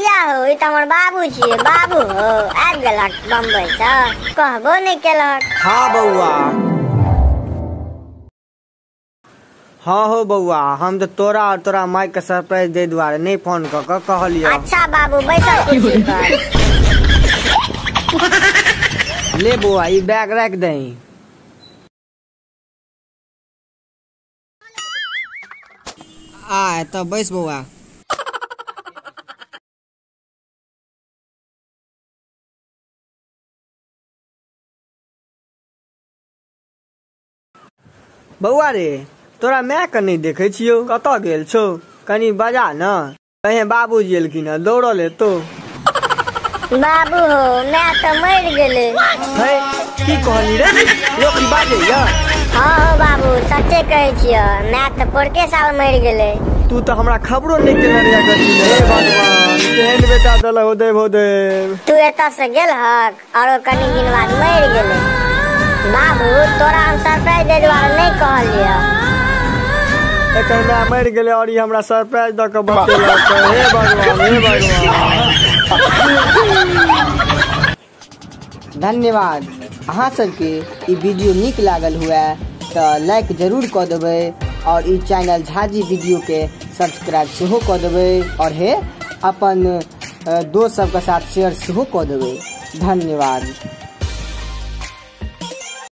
भैया हो, ई त हमर बाबू छियै। बाबू हो आबि गेलक बम्बई से, कहबो नहीं केलक। हाँ बउआ, हाँ हो बउआ, हम तो तोरा और तोरा माई के सरप्राइज दे दुआरे नहीं फोन कर के कहलियो। अच्छा बाबू बैठो कुर्सी पर। ले बउआ ई बैग रख दही। आ तब बैस बउआ। बउआ रे, तोरा मैं के नहीं देखे छियो, कतऽ गेल छो? कनी बजा न, कहीं बाबूजी एलखिन है, दौड़ल हेतो। बाबू हो मैं तो मर गेले। है की कहली रे? लोकी बाजे या? हाँ हो बाबू सच्चे कहै छियै, मैं तो पोरके साल मर गेले। तू तो हमरा खबरो नहीं केने रे गति। हे भगवान, केहन बेटा देलक हो देव हो देव। तू एतऽ से गेलहक और कनी दिन बाद मर गेले। बाबू तोरा हम सरप्राइज दे दुआरे नहीं कहलियो। एकर मैं मर गेले और ई हमरा सरप्राइज द के बतेलक। हे भगवान, हे भगवान। धन्यवाद। अहाँ सबके ई वीडियो निक लागल हुए तो लाइक जरूर कर देबै और ई चैनल झाजी वीडियो के सब्सक्राइब सेहो कर देबै और हे अपन दोस्त सबके साथ शेयर सेहो कर देबै। धन्यवाद।